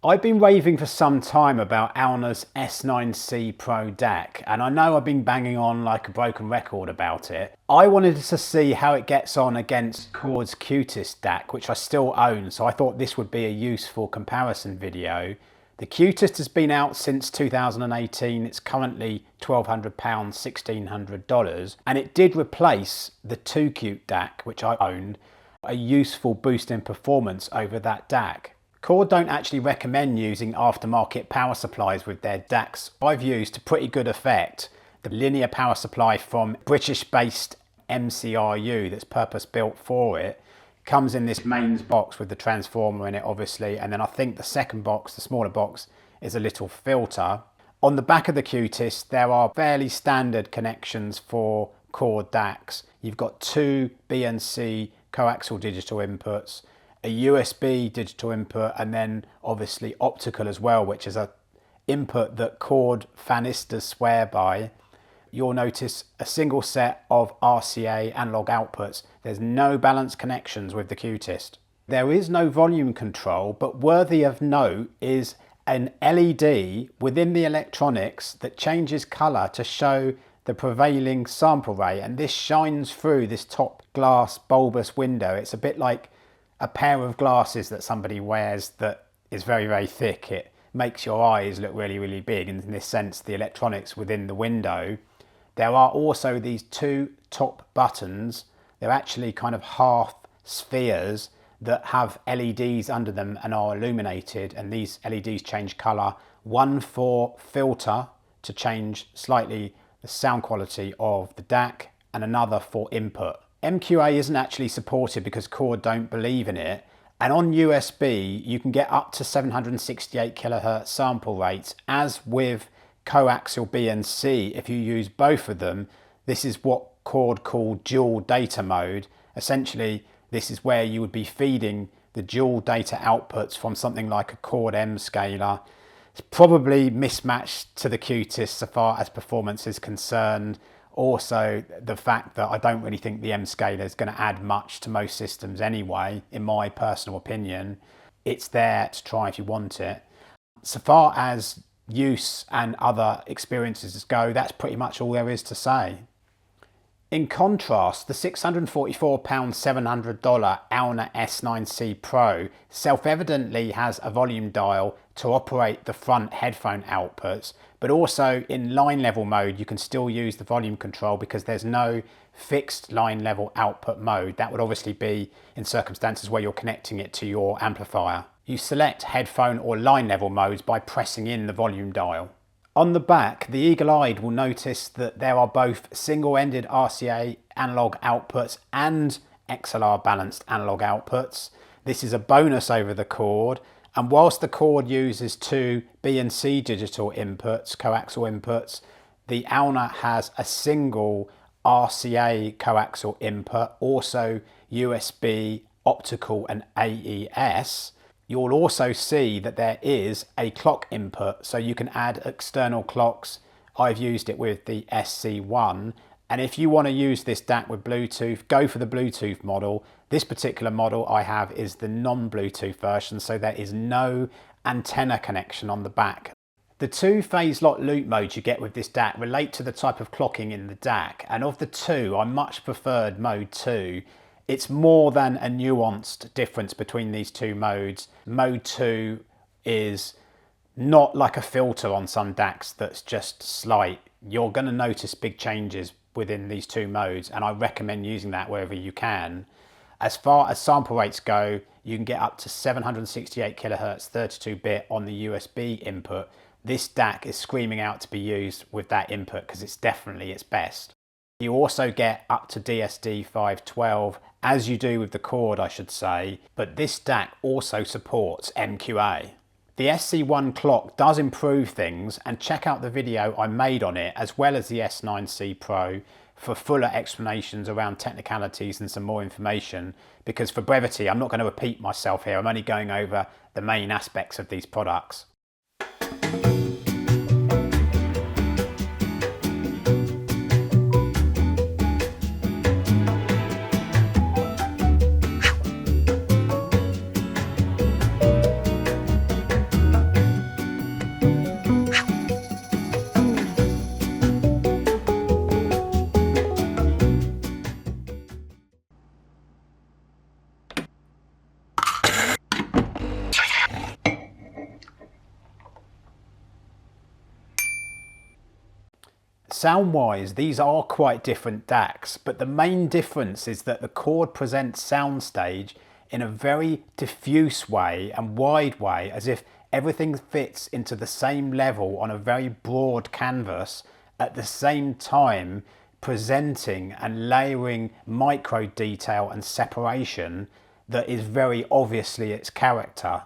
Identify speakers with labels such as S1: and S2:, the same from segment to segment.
S1: I've been raving for some time about Aune S9C Pro DAC, and I know I've been banging on like a broken record about it. I wanted to see how it gets on against Chord's Qutest DAC, which I still own, so I thought this would be a useful comparison video. The Qutest has been out since 2018, it's currently £1,200, $1,600, and it did replace the 2Qt DAC, which I owned, a useful boost in performance over that DAC. Chord don't actually recommend using aftermarket power supplies with their DACs. I've used to pretty good effect the linear power supply from British-based MCRU that's purpose-built for it. Comes in this mains box with the transformer in it, obviously, and then I think the second box, the smaller box, is a little filter. On the back of the Qutest, there are fairly standard connections for Chord DACs. You've got two BNC coaxial digital inputs, a USB digital input, and then obviously optical as well, which is an input that Chord fanistas swear by. You'll notice a single set of RCA analog outputs. There's no balanced connections with the Qutest. There is no volume control, but worthy of note is an LED within the electronics that changes colour to show the prevailing sample rate, and this shines through this top glass bulbous window. It's a bit like a pair of glasses that somebody wears that is very, very thick. It makes your eyes look really, really big. And in this sense, the electronics within the window. There are also these two top buttons. They're actually kind of half spheres that have LEDs under them and are illuminated. And these LEDs change color. One for filter to change slightly the sound quality of the DAC, and another for input. MQA isn't actually supported because Chord don't believe in it, and on USB you can get up to 768 kHz sample rates, as with coaxial BNC. If you use both of them, this is what Chord called dual data mode. Essentially, this is where you would be feeding the dual data outputs from something like a Chord M scaler. It's probably mismatched to the Qutest so far as performance is concerned. Also, the fact that I don't really think the M scaler is going to add much to most systems anyway, in my personal opinion. It's there to try if you want it. So far as use and other experiences go, that's pretty much all there is to say. In contrast, the £644, $700 Aune S9C Pro self-evidently has a volume dial to operate the front headphone outputs, but also in line level mode you can still use the volume control because there's no fixed line level output mode. That would obviously be in circumstances where you're connecting it to your amplifier. You select headphone or line level modes by pressing in the volume dial. On the back, the eagle-eyed will notice that there are both single-ended RCA analog outputs and XLR balanced analog outputs. This is a bonus over the Chord, and whilst the Chord uses two BNC digital inputs, coaxial inputs, the Aune has a single RCA coaxial input, also USB, optical and AES. You'll also see that there is a clock input, so you can add external clocks. I've used it with the SC1, and if you want to use this DAC with Bluetooth, go for the Bluetooth model. This particular model I have is the non-Bluetooth version, so there is no antenna connection on the back. The two phase lock loop modes you get with this DAC relate to the type of clocking in the DAC, and of the two, I much preferred mode 2. It's more than a nuanced difference between these two modes. Mode 2 is not like a filter on some DACs that's just slight. You're going to notice big changes within these two modes, and I recommend using that wherever you can. As far as sample rates go, you can get up to 768 kHz 32-bit on the USB input. This DAC is screaming out to be used with that input because it's definitely its best. You also get up to DSD 512, as you do with the Chord, I should say, but this DAC also supports MQA. The SC1 clock does improve things, and check out the video I made on it, as well as the S9C Pro, for fuller explanations around technicalities and some more information, because for brevity, I'm not going to repeat myself here. I'm only going over the main aspects of these products. Sound-wise, these are quite different DACs, but the main difference is that the Chord presents soundstage in a very diffuse way and wide way, as if everything fits into the same level on a very broad canvas, at the same time presenting and layering micro detail and separation that is very obviously its character.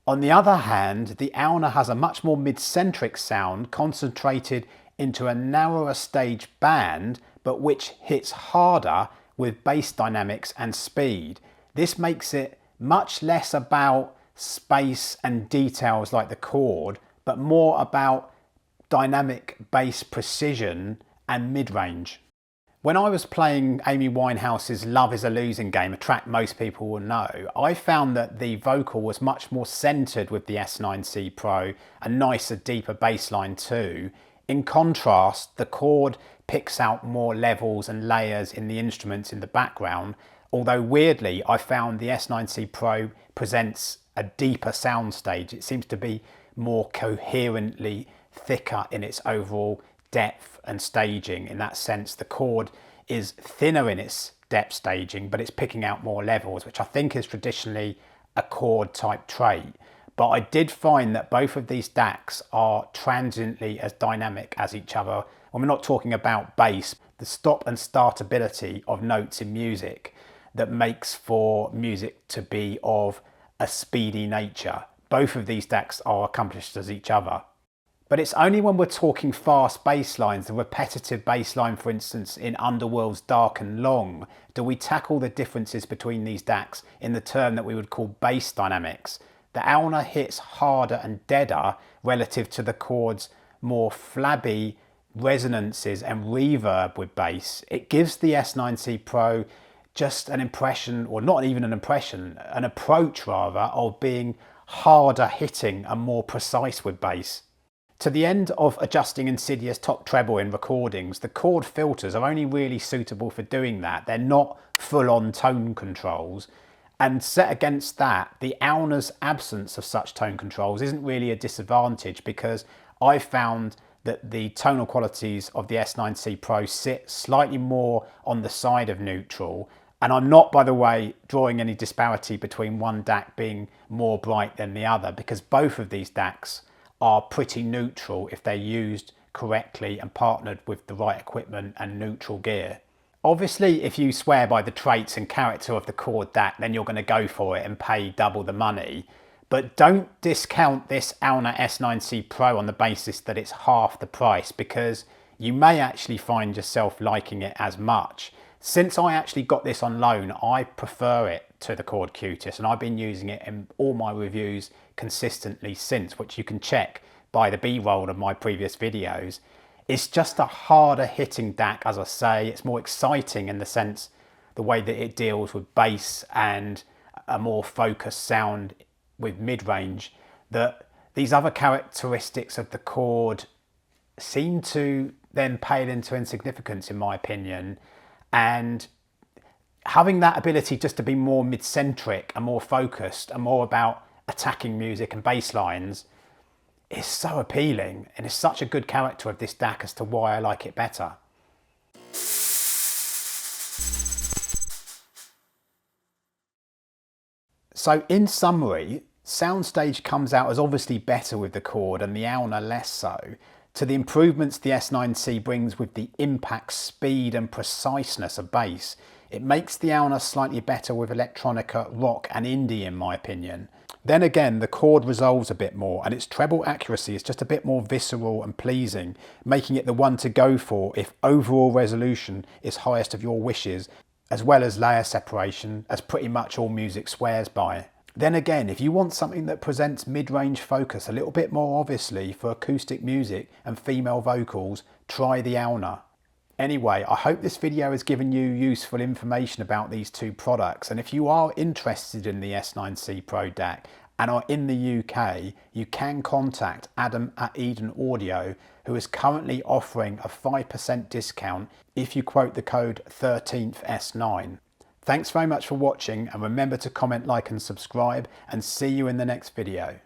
S1: On the other hand, the Aune has a much more mid-centric sound concentrated into a narrower stage band, but which hits harder with bass dynamics and speed. This makes it much less about space and details like the Chord, but more about dynamic bass precision and mid-range. When I was playing Amy Winehouse's Love Is a Losing Game, a track most people will know, I found that the vocal was much more centred with the S9C Pro, a nicer, deeper bass line too. In contrast, the Chord picks out more levels and layers in the instruments in the background, although weirdly I found the S9C Pro presents a deeper soundstage. It seems to be more coherently thicker in its overall depth and staging. In that sense, the Chord is thinner in its depth staging, but it's picking out more levels, which I think is traditionally a Chord type trait. But I did find that both of these DACs are transiently as dynamic as each other. When we're not talking about bass, the stop and start ability of notes in music that makes for music to be of a speedy nature. Both of these DACs are accomplished as each other. But it's only when we're talking fast bass lines, the repetitive bass line, for instance, in Underworld's Dark and Long, do we tackle the differences between these DACs in the term that we would call bass dynamics. The Aune hits harder and deader relative to the Chord's more flabby resonances and reverb with bass. It gives the S9C Pro just an impression, or not even an impression, an approach rather, of being harder hitting and more precise with bass. To the end of adjusting insidious top treble in recordings, the Chord filters are only really suitable for doing that. They're not full-on tone controls. And set against that, the Aune's absence of such tone controls isn't really a disadvantage, because I found that the tonal qualities of the S9C Pro sit slightly more on the side of neutral. And I'm not, by the way, drawing any disparity between one DAC being more bright than the other, because both of these DACs are pretty neutral if they're used correctly and partnered with the right equipment and neutral gear. Obviously, if you swear by the traits and character of the Chord DAC, then you're going to go for it and pay double the money. But don't discount this Aune S9C Pro on the basis that it's half the price, because you may actually find yourself liking it as much. Since I actually got this on loan, I prefer it to the Chord Qutest, and I've been using it in all my reviews consistently since, which you can check by the B-roll of my previous videos. It's just a harder hitting DAC, as I say. It's more exciting in the sense, the way that it deals with bass and a more focused sound with mid-range, that these other characteristics of the Chord seem to then pale into insignificance, in my opinion. And having that ability just to be more mid-centric and more focused and more about attacking music and bass lines is so appealing, and is such a good character of this DAC as to why I like it better. So in summary, soundstage comes out as obviously better with the Chord and the Aune less so. To the improvements the S9C brings with the impact, speed and preciseness of bass, it makes the Aune slightly better with electronica, rock and indie, in my opinion. Then again, the Chord resolves a bit more, and its treble accuracy is just a bit more visceral and pleasing, making it the one to go for if overall resolution is highest of your wishes, as well as layer separation, as pretty much all music swears by. Then again, if you want something that presents mid-range focus a little bit more obviously for acoustic music and female vocals, try the Aune. Anyway, I hope this video has given you useful information about these two products, and if you are interested in the S9C Pro DAC and are in the UK, you can contact Adam at Eden Audio, who is currently offering a 5% discount if you quote the code 13thS9. Thanks very much for watching, and remember to comment, like and subscribe, and see you in the next video.